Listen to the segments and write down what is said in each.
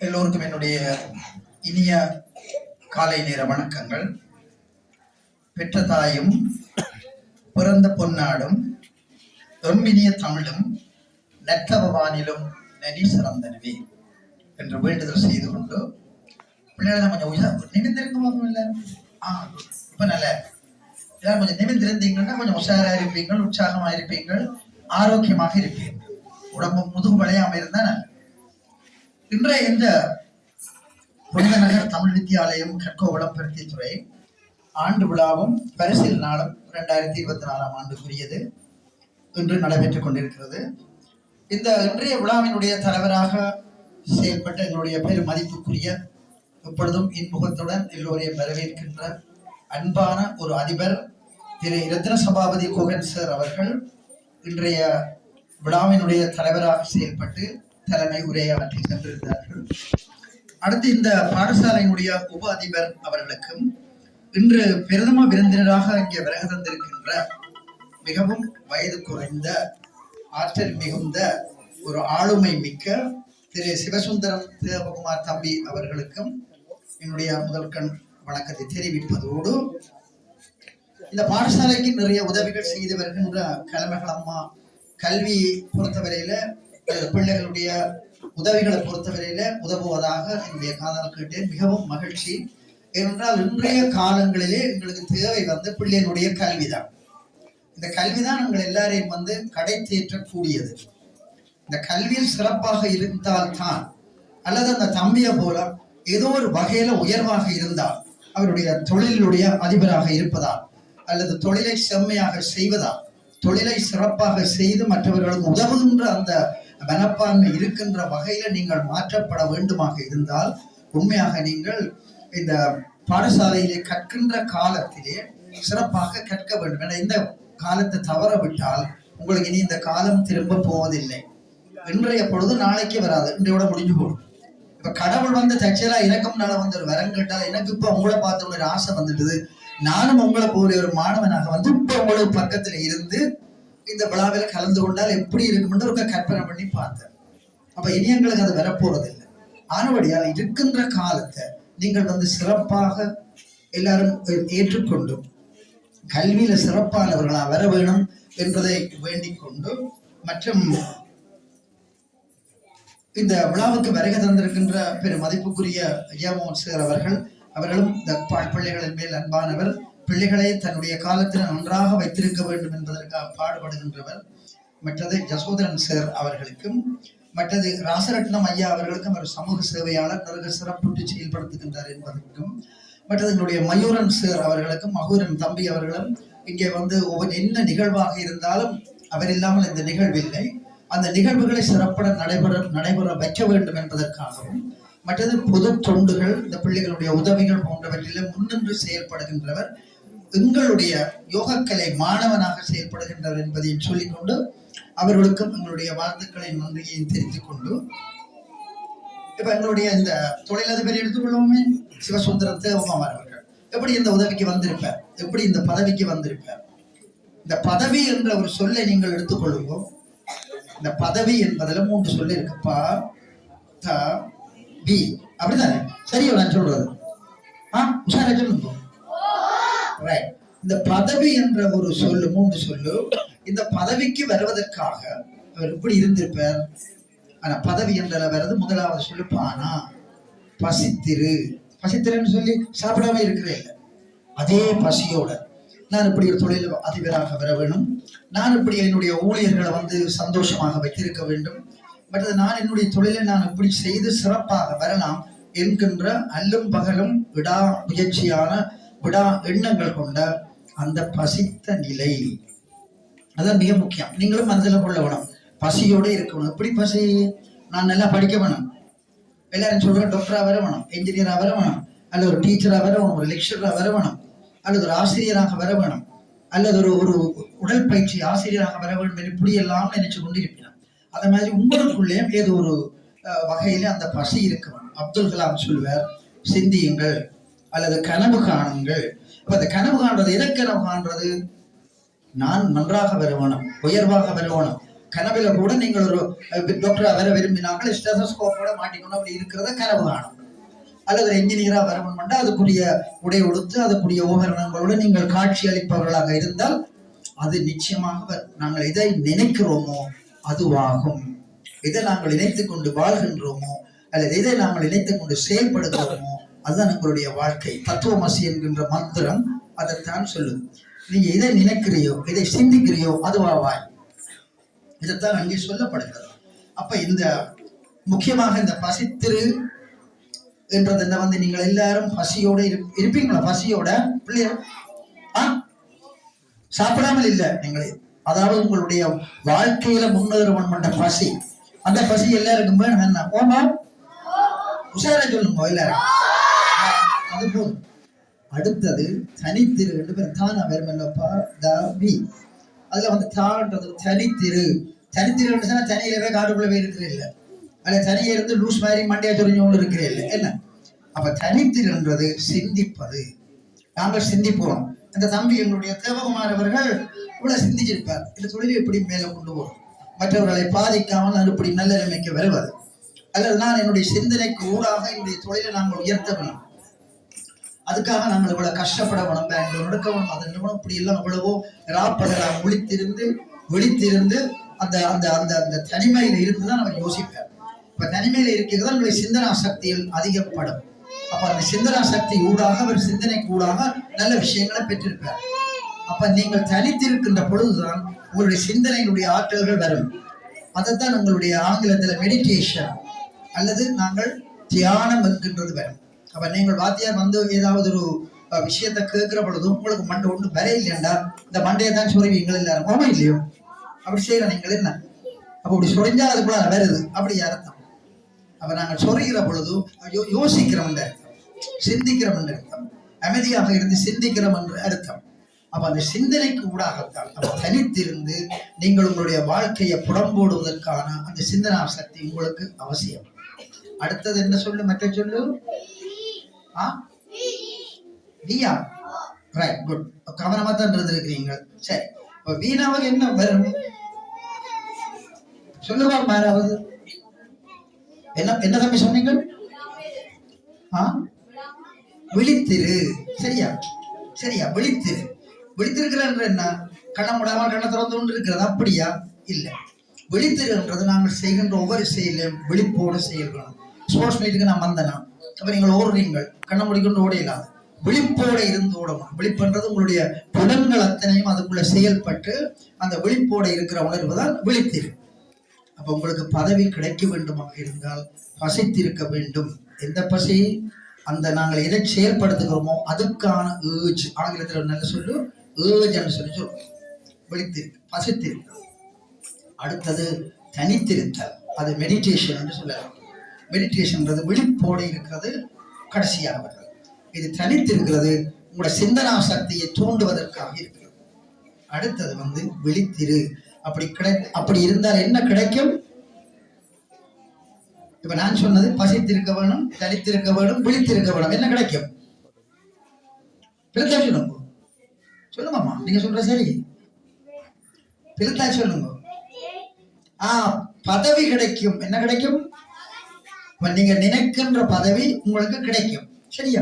எல்லோருக்கும் என்னுடைய இனிய காலை நேர வணக்கங்கள். பெற்ற தாயும் பிறந்த பொன்னாடும் எம்மினிய தமிழும் நற்றவானிலும் நனி சிறந்தனவே என்று வேண்டுதல் செய்து கொண்டு பிள்ளைகளை கொஞ்சம் நிமிந்திருக்கும் இல்லை. இப்ப நல்ல எல்லாரும் கொஞ்சம் நிமிந்திருந்தீங்கன்னா கொஞ்சம் உஷாரா இருப்பீங்கள், உற்சாகமா இருப்பீங்கள், ஆரோக்கியமாக இருப்பீர்கள். உடம்பு முதுகு வளையாம இருந்தா நல்ல. இன்றைய இந்த புனித நகர் தமிழ் வித்தியாலயம் கற்கோவளம் பருத்தித்துறை ஆண்டு விழாவும் பரிசில் நாளும் 2024 ஆண்டுக்குரியது இன்று நடைபெற்றுக் கொண்டிருக்கிறது. இந்த இன்றைய விழாவினுடைய தலைவராக செயல்பட்ட என்னுடைய பெரும் மதிப்புக்குரிய எப்பொழுதும் இன்முகத்துடன் எல்லோரையும் வரவேற்கின்ற அன்பான ஒரு அதிபர் திரு ரத்ன சபாபதி கோகன் சார் அவர்கள் இன்றைய விழாவினுடைய தலைவராக செயல்பட்டு தலைமை உரையாற்றி சென்றிருந்தார்கள். அடுத்து இந்த பாடசாலையினுடைய உப அதிபர் அவர்களுக்கும் இன்று பிரதம விருந்தினராக இங்கே வருகை தந்திருக்கின்ற மிகவும் வயது குறைந்த ஆற்றல் மிகுந்த ஒரு ஆளுமை மிக்க திரு சிவசுந்தரம் தேவகுமார் தம்பி அவர்களுக்கும் என்னுடைய முதல்கண் வணக்கத்தை தெரிவிப்பதோடு இந்த பாடசாலைக்கு நிறைய உதவிகள் செய்து வருகின்ற கலைமகள் அம்மா கல்வி பொறுத்தவரையில பிள்ளைகளுடைய உதவிகளை பொறுத்தவரையில உதவுவதாக என்னுடைய காதல் கேட்டேன். மிகவும் மகிழ்ச்சி. ஏனென்றால் இன்றைய காலங்களிலே எங்களுக்கு தேவை பிள்ளைகளுடைய கல்விதான். இந்த கல்விதான் எங்கள் எல்லாரையும் கடை தேற்றக்கூடியது. இந்த கல்வியில் சிறப்பாக இருந்தால்தான், அல்லது அந்த தம்பியை போல ஏதோ ஒரு வகையில உயர்வாக இருந்தால், அவருடைய தொழிலுடைய அதிபராக இருப்பதால், அல்லது தொழிலை செம்மையாக செய்வதால், தொழிலை சிறப்பாக செய்து மற்றவர்களுக்கு உதவுகின்ற அந்த மனப்பான்மை இருக்கின்ற வகையில நீங்கள் மாற்றப்பட வேண்டுமாக இருந்தால், உண்மையாக நீங்கள் இந்த பாடசாலையிலே கற்கின்ற காலத்திலே சிறப்பாக கற்க வேண்டும். என இந்த காலத்தை தவற விட்டால் உங்களுக்கு இனி இந்த காலம் திரும்ப போவதில்லை. இன்றைய பொழுது நாளைக்கு வராது, இன்றையோட முடிஞ்சு போடும். இப்ப கடவுள் தற்செயலா இறக்கம்னால ஒரு வரம் கேட்டால், எனக்கு இப்ப உங்களை பார்த்த ஒரு ஆசை வந்துடுது, நானும் உங்களை போல ஒரு மாணவனாக இப்ப உங்களுக்கு பக்கத்துல இருந்து இந்த விழாவில் கலந்து கொண்டால் எப்படி இருக்கும்னு ஒரு கற்பனை பண்ணி பார்த்தேன். அப்ப இனி எங்களுக்கு அது வரப்போறது இல்லை. ஆனபடியால் இருக்கின்ற காலத்தை நீங்கள் சிறப்பாக எல்லாரும் ஏற்றுக்கொண்டு கல்வியில சிறப்பானவர்களா வர வேணும் என்பதை வேண்டிக் கொண்டு, மற்றும் இந்த விழாவுக்கு வருகை தந்திருக்கின்ற பெரும் மதிப்புக்குரிய ஐயாமோகன் சார் அவர்களும் இந்த பிள்ளைகளின் மேல் அன்பானவர், பிள்ளைகளை தன்னுடைய காலத்தில் நன்றாக வைத்திருக்க வேண்டும் என்பதற்காக பாடுபடுகின்றவர். மற்றது ஜசோதரன் சார் அவர்களுக்கும், மற்றது ராசரட்னம் ஐயா அவர்களுக்கும் ஒரு சமூக சேவையாளர் நிறைய சிறப்புற்று செயல்படுத்துகின்றார் என்பதற்கும், மற்றது என்னுடைய மயூரன் சார் அவர்களுக்கும், மகூரன் தம்பி அவர்களும் இங்கே ஒவ்வொரு என்ன நிகழ்வாக இருந்தாலும் அவர் இல்லாமல் இந்த நிகழ்வில்லை, அந்த நிகழ்வுகளை சிறப்பட நடைபெற வைக்க வேண்டும் என்பதற்காகவும், மற்றது பொது தொண்டுகள், இந்த பிள்ளைகளுடைய உதவிகள் போன்றவற்றில முன்னின்று செயல்படுகின்றவர், எங்களுடைய யோகக்கலை மாணவனாக செயல்படுகின்றவர் என்பதையும் சொல்லிக்கொண்டு, அவர்களுக்கும் எங்களுடைய வாழ்த்துக்களை நன்றியையும் தெரிவித்துக் கொண்டு, இப்ப எங்களுடைய இந்த தொழிலதிபர் எடுத்துக்கொள்வோமே, சிவசுந்தரம் தேவகுமார் அவர்கள் எப்படி இந்த உதவிக்கு வந்திருப்பார், எப்படி இந்த பதவிக்கு வந்திருப்பார். இந்த பதவி என்ற ஒரு சொல்லை நீங்கள் எடுத்துக்கொள்ளுவோம். இந்த பதவி என்பதுல 3 சொல்லு இருக்கு. ப, த, வி, அப்படித்தானே? சரியா நான் சொல்றது? உஷாரா சொல்லுங்க. இந்த பதவி என்ற ஒரு சொல்லு, 3 சொல்லு. இந்த பதவிக்கு வருவதற்காக அவர் எப்படி இருந்திருப்பார்? ஆனா பதவி என்ற வர்றது முதலாவது சொல்லு பானா, பசித்திரு. பசித்திருன்னு சொல்லி சாப்பிடாம இருக்கிறே இல்லை, அதே பசியோட நான் இப்படி ஒரு தொழில் அதிபராக வர வேணும், நான் இப்படி என்னுடைய ஊழியர்களை சந்தோஷமாக வைத்திருக்க வேண்டும், மற்றது நான் என்னுடைய தொழிலை நான் இப்படி செய்து சிறப்பாக வரலாம் என்கின்ற அல்லும் பகலும் விடா முயற்சியான விடா எண்ணங்கள் கொண்ட அந்த பசித்த நிலை, அதான் மிக முக்கியம். நீங்களும் மனதில் கொள்ள வேணும், பசியோட இருக்கணும். எப்படி பசி? நான் நல்லா படிக்க வேணும், எல்லாரும் சொல்றேன் டாக்டரா வர வேணும், என்ஜினியரா வர வேணும், அல்லது ஒரு டீச்சரா வர வேணும், ஒரு லெக்சரரா வர வேணும், அல்லது ஒரு ஆசிரியராக வர வேணும், அல்லது ஒரு உடல் பயிற்சி ஆசிரியராக வர வேண்டும் என்று இப்படி எல்லாம் நினைச்சு கொண்டு இருக்கிறான். அதே மாதிரி உங்களுக்குள்ளே ஏதோ ஒரு வகையில அந்த பசி இருக்க வேணும். அப்துல் கலாம் சொல்வார், சிந்தியுங்கள் அல்லது கனவு காணுங்கள். அப்ப அந்த கனவு காண்றது, எதை கனவு காண்றது? நான் நன்றாக வர வேணும், உயர்வாக வர வேணும், கனவுல கூட நீங்கள் ஒரு டாக்டரா வர விரும்பினார்கள் ஸ்டெதோஸ்கோப்போட மாட்டிக்கணும் அப்படி இருக்கிறத கனவு காணும். அல்லது என்ஜினியரா வரணும்னா அதுக்குரிய உடை உடுத்து அதுக்குரிய உபகரணங்களோடு நீங்கள் காட்சி அளிப்பவர்களாக இருந்தால் அது நிச்சயமாக நாங்கள் எதை நினைக்கிறோமோ அதுவாகும். எதை நாங்கள் இணைத்துக் கொண்டு வாழ்கின்றோமோ அல்லது எதை நாங்கள் இணைத்துக் கொண்டு செயல்படுகிறோமோ அதுதான் எங்களுடைய வாழ்க்கை. தத்துவமசி என்கின்ற மந்திரம் அதைத்தான் சொல்லுது. நீங்க எதை நினைக்கிறியோ எதை சிந்திக்கிறியோ அதுவாவாய். இதைத்தான் அங்கே சொல்லப்படுகிறது. அப்ப இந்த முக்கியமாக இந்த பசித்திரு என்றது வந்து நீங்கள் எல்லாரும் பசியோட இருப்பீங்களா? பசியோட பிள்ளைகள் சாப்பிடாமல் இல்லை நீங்களே, அதாவது உங்களுடைய வாழ்க்கையில முன்னேறுவன் பண்ற பசி, அந்த பசி எல்லாருக்கும் வேணும். என்ன ஓமா உஷார சொல்லுங்க எல்லாரும். அது போதும். அடுத்தது தனித்திரு ரெண்டு பேரும் தானா வருமல்லப்பா தி. அதுல வந்து தான்றது தனித்திரு. தனித்திரு தனியிலவே காட்டுக்குள்ளவே இருக்கிற இல்லை, அல்ல தனியே இருந்து லூஸ் மாதிரி மண்டையா சொரிஞ்சோன்னு இருக்கிறே இல்லை. என்ன அப்ப தனித்திருன்றது சிந்திப்பது. நாங்கள் சிந்திப்போம். இந்த தம்பி எங்களுடைய தேவகுமார் அவர்கள் இவ்வளவு சிந்திச்சிருப்பார். இந்த தொழிலை எப்படி மேல கொண்டு போகும், மற்றவர்களை பாதிக்காமல் அது இப்படி நல்ல நிலைமைக்கு வருவது, அல்லது நான் என்னுடைய சிந்தனைக்கு ஊடாக என்னுடைய தொழிலை நாங்கள் உயர்த்த வேணும், அதுக்காக நாங்கள் இவ்வளவு கஷ்டப்பட வேணும், பெங்களூர் நடக்க வேணும், அது நிறுவனம் இப்படி எல்லாம் எவ்வளவோ ராப்பகலாம் விழித்திருந்து அந்த அந்த அந்த அந்த தனிமையில இருந்துதான் அவர் யோசிப்பார். இப்ப தனிமையில இருக்கிறது நம்முடைய சிந்தனா சக்திகள் அதிகப்படும். அப்ப அந்த சிந்தனா சக்தி ஊடாக அவர் சிந்தனைக்கு ஊடாக நல்ல விஷயங்களை பெற்றிருப்பார். அப்ப நீங்கள் தனித்திருக்கின்ற பொழுதுதான் உங்களுடைய சிந்தனைகளுடைய ஆற்றல்கள் வரும். அதைத்தான் உங்களுடைய ஆங்கிலத்துல மெடிடேஷன் அல்லது நாங்கள் தியானம் என்கின்றது வரும். அப்ப நீங்கள் வாத்தியார் வந்து ஏதாவது ஒரு விஷயத்த கேட்கிற பொழுது உங்களுக்கு மண்டை ஒன்று வர இல்லையா, இந்த மண்டையை தான் சொருவீங்கள் எல்லாரும் கோமா இல்லையோ? அப்படி செய்யற நீங்கள் என்ன அப்ப அப்படி சொரிஞ்சா அதுக்குள்ள வருது அப்படி அர்த்தம். அப்ப நாங்கள் சொருகிற பொழுது யோசிக்கிறோம் என்ற அர்த்தம், சிந்திக்கிறோம் என்ற அர்த்தம், அமைதியாக இருந்து சிந்திக்கிறோம் என்று அர்த்தம். அப்ப அந்த சிந்தனைக்கு ஊடாகத்தான் அப்ப தனித்திருந்து நீங்கள் உங்களுடைய வாழ்க்கையை புறம்போடுவதற்கான அந்த சிந்தனா சக்தி உங்களுக்கு அவசியம். அடுத்தது என்ன சொல்லு, மற்ற சொல்லு வீயா. Right, good. கவனமா தான் இருந்திருக்கிறீங்க. சரி, இப்ப வீணாவது என்ன வரும் சொல்லுவா மாறாவது என்ன என்ன தம்பி சொன்னீங்க? விழித்திரு. சரியா சரியா, விழித்திரு. விழித்திருக்கிறது என்ன? கண்ணை மூடாம கண்ணை திறந்து கொண்டு இருக்கிறது அப்படியா? இல்ல. விழித்திருன்றது நாங்கள் செய்கின்ற ஒவ்வொரு செயலையும் விழிப்போடு செய்யணும். ஸ்போர்ட்ஸ் மீட்டுக்கு நான் வந்தேனா அப்ப நீங்கள் ஓடுறீங்கள், கண்ணை மூடிக்கொண்டு ஓடையில்லாது விழிப்போட இருந்து ஓடணும். விழிப்புன்றது உங்களுடைய புலன்கள் அத்தனையும் அதுக்குள்ள செயல்பட்டு அந்த விழிப்போட இருக்கிற உணர்வு தான் விழித்திரு. அப்ப உங்களுக்கு பதவி கிடைக்க வேண்டுமாக இருந்தால் பசித்திருக்க வேண்டும். எந்த பசி? அந்த நாங்கள் எதை செயல்படுத்துகிறோமோ அதுக்கான ஏஜ். ஆங்கிலத்தில் நல்ல சொல்லு ஏஜ் சொல்லி சொல்லுவோம். விழித்திருக்கு, பசித்திருக்கு. அடுத்தது தனித்திருத்தல், அது மெடிடேஷன் என்று சொல்லலாம். மெடிடேஷன்ன்றது விழிப்போடு இருக்கிறது கடைசியாக வருது. இது தனித்திருக்கிறது உங்களோட சிந்தனா சக்தியை தூண்டுவதற்காக இருக்கிறது. அடுத்தது வந்து விழித்திரு. அப்படி இருந்தால் என்ன கிடைக்கும்? இப்ப நான் சொன்னது பசித்திருக்க வேணும், தனித்திருக்க வேணும், விழித்திருக்க வேணும். என்ன கிடைக்கும்? பிரித்தா சொல்லுங்க. சொல்லுங்கம்மா, நீங்க சொல்ற சரி. பிரித்தா சொல்லுங்க. பதவி கிடைக்கும். என்ன கிடைக்கும்? நீங்க நினைக்கின்ற பதவி உங்களுக்கு கிடைக்கும். சரியா?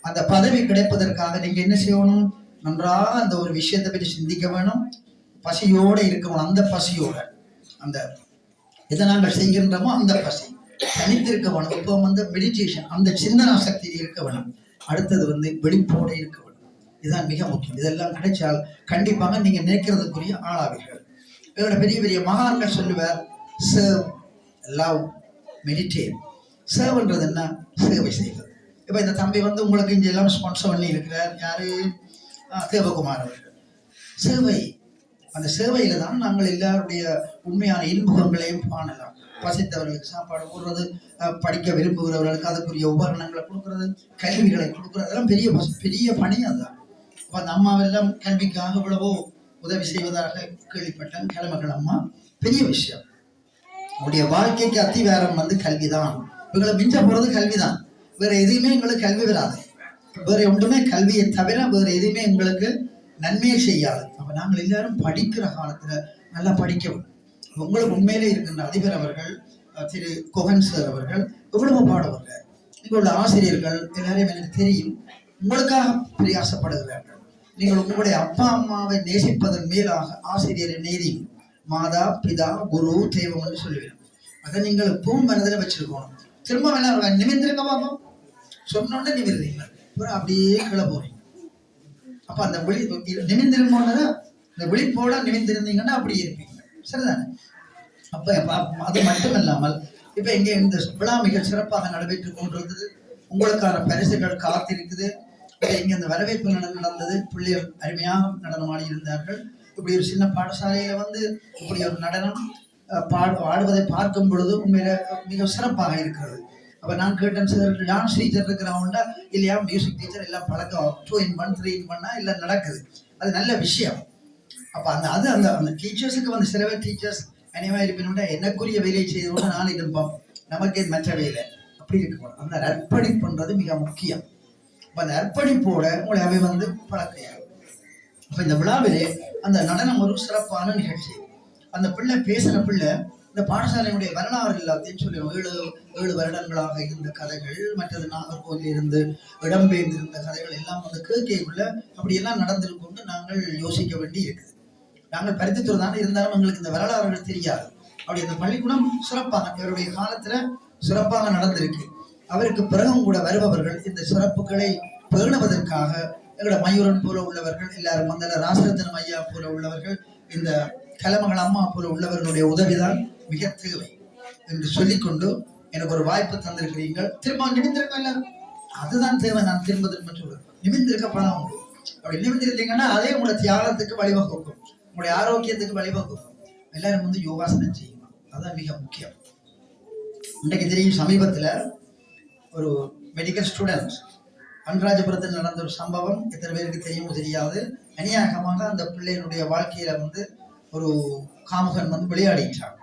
அந்த பதவி கிடைப்பதற்காக நீங்க என்ன செய்யணும்? நன்றாக அந்த ஒரு விஷயத்தை பற்றி சிந்திக்க வேணும், பசியோட இருக்க வேணும். அந்த பசியோட அந்த எதை நாங்கள் செய்கின்றோமோ அந்த பசி தனித்திருக்க வேணும். இப்போ வந்து மெடிடேஷன், அந்த சிந்தனா சக்தி இருக்க வேணும். அடுத்தது வந்து வெளிப்போட இருக்க வேணும். இதுதான் மிக முக்கியம். இதெல்லாம் கிடைச்சால் கண்டிப்பாக நீங்க நினைக்கிறதுக்குரிய ஆளாவீர்கள். இதோட பெரிய பெரிய மகான்கள் சொல்லுவார், சர்வ், லவ், மெடிடேட். சர்வ்ன்றது என்ன? சேவை செய்வது. இப்ப இந்த தம்பி வந்து உங்களுக்கு இங்க எல்லாம் ஸ்பான்சர் பண்ணி இருக்கிறார். யாரு? தேவகுமார் அவர்கள். சேவை, அந்த சேவையில தான் நாங்கள் எல்லாருடைய உண்மையான இன்புகங்களையும் காணலாம். பசித்தவர்களுக்கு சாப்பாடு போடுறது, படிக்க விரும்புகிறவர்களுக்கு அதுக்குரிய உபகரணங்களை கொடுக்கறது, கல்விகளை கொடுக்கறது, அதெல்லாம் பெரிய பெரிய பணி. அதுதான். அப்ப அந்த அம்மாவெல்லாம் கல்விக்காக இவ்வளவோ உதவி செய்வதாக கேள்விப்பட்டேன். கிழமைகள் அம்மா பெரிய விஷயம். உங்களுடைய வாழ்க்கைக்கு அத்திவாரம் வந்து கல்விதான். இவங்களை மிஞ்ச போறது கல்விதான். வேற எதுவுமே எங்களுக்கு கல்வி வராது. வேற ஒன்றுமே கல்வியை தவிர வேற எதுவுமே எங்களுக்கு நன்மையை செய்யாது. அப்ப நாங்கள் எல்லாரும் படிக்கிற காலத்துல நல்லா படிக்கணும். உங்களுக்கு உண்மையிலே இருக்கின்ற அதிபர் அவர்கள் திரு கோகன் சார் அவர்கள் எவ்வளவு பாடுவார்கள். உங்களுடைய ஆசிரியர்கள் எல்லாரையும் எனக்கு தெரியும், உங்களுக்காக பிரயாசப்படுகிறார்கள். நீங்கள் உங்களுடைய அப்பா அம்மாவை நேசிப்பதன் மேலாக ஆசிரியரை நேரி மாதா பிதா குரு தெய்வம் என்று சொல்லுவேன். அதை நீங்கள் எப்பவும் மனதில் வச்சிருக்கணும். திரும்ப வேணா நிமிந்திருக்க பாப்போம் சொன்னோட நிமிர்றீங்க, அப்படியே கீழே போறீங்க. அப்ப அந்த விழி நிமிந்திருந்தோன்னா இந்த விழிப்போட நிமிந்திருந்தீங்கன்னா அப்படி இருப்பீங்க, சரிதானே? அப்ப அது மட்டுமல்லாமல் இப்ப இங்கே இந்த விழா மிக சிறப்பாக நடைபெற்றுக் கொண்டிருந்தது. உங்களுக்கான பரிசுகள் காத்திருக்குது. இங்க இந்த வரவேற்பு நடந்தது. பிள்ளைகள் அருமையாக நடனமாடி இருந்தார்கள். இப்படி ஒரு சின்ன பாடசாலையில வந்து இப்படி ஒரு நடனம் ஆடுவதை பார்க்கும் பொழுது உண்மையில மிக சிறப்பாக இருக்கிறது. அப்ப நான் கேட்டேன், சார் டான்ஸ் டீச்சர் இருக்கிறவங்க இல்லையா, மியூசிக் டீச்சர் எல்லாம் பழக்கம் 2 in 1 3 in 1 எல்லாம் நடக்குது. அது நல்ல விஷயம். அப்ப அந்த டீச்சர்ஸுக்கு வந்து சில பேர் டீச்சர்ஸ் அனைவா இருப்பினும் எனக்குரிய வேலையை செய்தோட நான் இருப்போம், நமக்கே மற்ற வேலை அப்படி இருக்க. அந்த அர்ப்பணிப்புன்றது மிக முக்கியம். அப்ப அந்த அர்ப்பணிப்போட உங்களை அவை வந்து பழக்கையாகும். அப்ப இந்த விழாவிலே அந்த நடனம் ஒரு சிறப்பான நிகழ்ச்சி. அந்த பிள்ளை பேசின பிள்ளை இந்த பாடசாலையினுடைய வரலாறு எல்லாத்தையும் சொல்லி 7 வருடங்களாக இருந்த கதைகள், மற்றது நாகர்கோவில் இருந்து இடம்பெயர்ந்திருந்த கதைகள் எல்லாம் வந்து கேட்கக்குள்ள அப்படியெல்லாம் நடந்திருக்கும்னு நாங்கள் யோசிக்க வேண்டி இருக்குது. நாங்கள் பரிந்துரைதானே இருந்தாலும் எங்களுக்கு இந்த வரலாறுகள் தெரியாது. அப்படி இந்த பள்ளிக்கூடம் சிறப்பாக இவருடைய காலத்துல சிறப்பாக நடந்திருக்கு. அவருக்கு பிறகும் கூட வருபவர்கள் இந்த சிறப்புகளை பேணுவதற்காக எங்களோட மயூரன் போல உள்ளவர்கள் எல்லாரும் வந்த ராசரத்னம் ஐயா போல உள்ளவர்கள், இந்த கலமகள் அம்மா போல உள்ளவர்களுடைய உதவிதான் மிக தேவை என்று சொல்லிக்கொண்டு எனக்கு ஒரு வாய்ப்பு தந்திருக்கிறீர்கள். திரும்ப நிமிந்திருக்க எல்லாரும் அதுதான் தேவை. நான் திரும்ப சொல்றேன், நிமிந்திருக்க பணம் உண்டு. அப்படி நிமிந்திருந்தீங்கன்னா அதே உங்களோட தியாகத்துக்கு வழிவகுக்கும், உங்களுடைய ஆரோக்கியத்துக்கு வழிவகுக்கும். எல்லாரும் வந்து யோகாசனம் செய்யணும், அதுதான் மிக முக்கியம். இன்றைக்கு தெரியும், சமீபத்துல ஒரு மெடிக்கல் ஸ்டூடெண்ட் அன்ராஜபுரத்தில் நடந்த ஒரு சம்பவம் எத்தனை பேருக்கு தெரியுமோ தெரியாது. அநியாயமாக அந்த பிள்ளையினுடைய வாழ்க்கையில வந்து ஒரு காமுகன் வந்து விளையாடிட்டான்.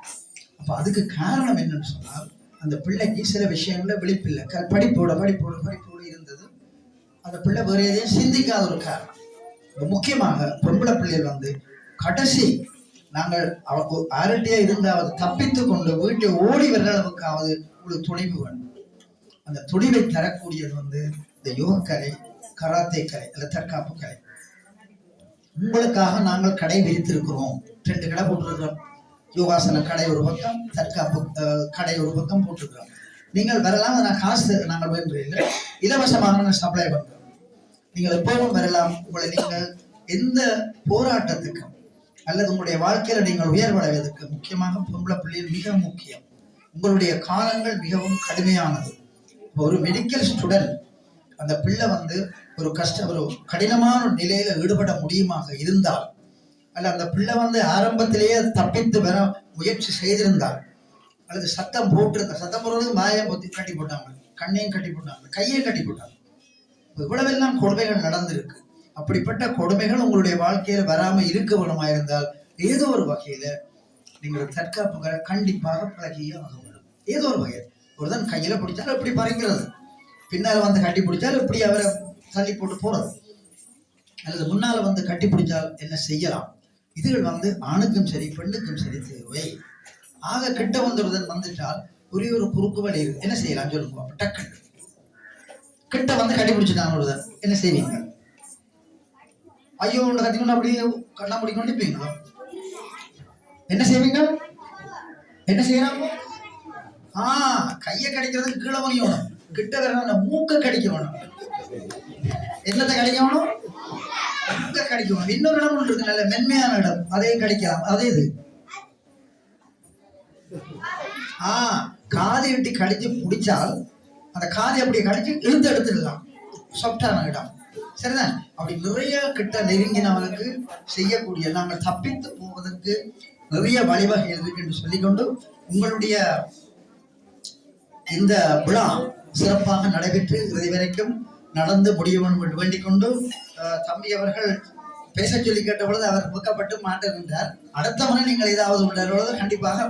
அப்ப அதுக்கு காரணம் என்னன்னு சொன்னால், அந்த பிள்ளைக்கு சில விஷயங்கள்ல விழிப்பில்லை, படிப்போடு இருந்தது. அந்த பிள்ளை வேற எதையும் சிந்திக்காத ஒரு காரணம். முக்கியமாக பொம்பளை பிள்ளைகள் வந்து கடைசி நாங்கள் அரட்டியா இருந்தாவது தப்பித்து கொண்டு வீட்டை ஓடி வர்ற அளவுக்காவது ஒரு துணிவு வேண்டும். அந்த துணிவை தரக்கூடியது வந்து இந்த யோகக்கலை, கராத்தே கலை அல்ல தற்காப்பு கலை. உங்களுக்காக நாங்கள் கடை விரித்திருக்கிறோம். 2 கடை போட்டிருக்கிறோம். யோகாசன கடை ஒரு பக்கம், தற்காப்பு கடை ஒரு பக்கம் போட்டிருக்கிறோம். நீங்கள் வரலாம். நான் காசு நாங்கள் வேண்டிய இலவசமாக நான் சப்ளை பண்றோம். நீங்கள் எப்பவும் வரலாம். உங்களை நீங்கள் எந்த போராட்டத்துக்கும் அல்லது உங்களுடைய வாழ்க்கையில நீங்கள் உயர்வடைவதற்கு முக்கியமாக பொம்பளை பிள்ளைகள் மிக முக்கியம். உங்களுடைய காலங்கள் மிகவும் கடுமையானது. ஒரு மெடிக்கல் ஸ்டூடெண்ட் அந்த பிள்ளை வந்து ஒரு ஒரு கடினமான நிலையில ஈடுபட முடியுமாக இருந்தால், அல்ல அந்த பிள்ளை வந்து ஆரம்பத்திலேயே தப்பித்து வர முயற்சி செய்திருந்தால், அல்லது சத்தம் போடுறது மாயம் பொத்தி கட்டி போட்டாங்க, கண்ணையும் கட்டி போட்டாங்க, கையையும் கட்டி போட்டாங்க. இவ்வளவெல்லாம் கொடுமைகள் நடந்திருக்கு. அப்படிப்பட்ட கொடுமைகள் உங்களுடைய வாழ்க்கையில வராம இருக்க வேணுமா இருந்தால் ஏதோ ஒரு வகையில நீங்கள் தற்காப்புகளை கண்டிப்பாக பழகியே ஆக வேண்டும். ஏதோ ஒரு வகையில் ஒருதான் கையில பிடிச்சாலும் எப்படி பறக்கிறது, பின்னால வந்து கட்டி பிடிச்சால் எப்படி அவரை தள்ளி போட்டு போறது, அல்லது முன்னால வந்து கட்டி பிடிச்சால் என்ன செய்யலாம். இதுகள் வந்து ஆணுக்கும் சரி பெண்ணுக்கும் சரி தேவை. ஆக கிட்ட வந்தவுடன் வந்துட்டால் ஒரே ஒரு குறுக்கு வழி என்ன செய்யலாம் சொல்லுங்க. டக்கு கிட்ட வந்து கட்டி பிடிச்சிட்டாங்க ஒருதன் என்ன செய்வீங்க? ஐயோ கத்திக்கொண்டு அப்படியே கண்ணா முடிக்கொண்டு இருப்பீங்களா? என்ன செய்வீங்க? என்ன செய்யறாங்க? கையை கடிக்கிறதுக்கு கீழே வணியணும், கிட்ட வர மூக்க கடிக்கணும். என்னத்தை கடிக்கணும்? மூக்க கடிக்கணும். இன்னொரு இடம் ஒன்று இருக்கு, நல்ல மென்மையான இடம், அதையும் கடிக்கலாம். அதே இது காதை விட்டு கடிச்சு பிடிச்சால் அந்த காதை அப்படியே கடிச்சு இழுத்து எடுத்துடலாம். சாஃப்டான இடம், சரிதான். அப்படி நிறைய கிட்ட நெருங்கினவனுக்கு செய்யக்கூடிய நாங்கள் தப்பித்து போவதற்கு நிறைய வழிவகைகள் இருக்கு என்று சொல்லிக்கொண்டு உங்களுடைய இந்த விழா சிறப்பாக நடைபெற்று இறுதி வரைக்கும் நடந்து முடிய வேண்டும் என்று வேண்டிக் கொண்டு, தம்பி அவர்கள் பேச சொல்லி கேட்ட பொழுது அவர் புக்கப்பட்டு மாட்டிருந்தார். அடுத்த முறை நீங்கள் ஏதாவது உள்ளது கண்டிப்பாக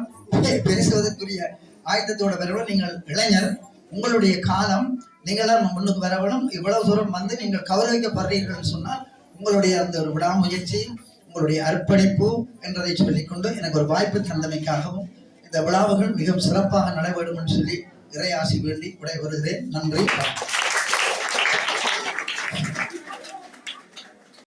பேசுவதற்குரிய ஆயத்தத்தோட வரவும். நீங்கள் இளைஞர், உங்களுடைய காலம் நீங்களாம் முன்னுக்கு வரவணும். இவ்வளவு தூரம் வந்து நீங்கள் கௌரவிக்கப்படுறீர்கள் சொன்னால் உங்களுடைய அந்த ஒரு விடாமுயற்சி, உங்களுடைய அர்ப்பணிப்பு என்றதை சொல்லிக்கொண்டு எனக்கு ஒரு வாய்ப்பு தந்தமைக்காகவும் இந்த விழாவுகள் மிகவும் சிறப்பாக நடைபெறும் என்று சொல்லி இறை ஆசி வேண்டி விடைபெறுகிறேன். நன்றி.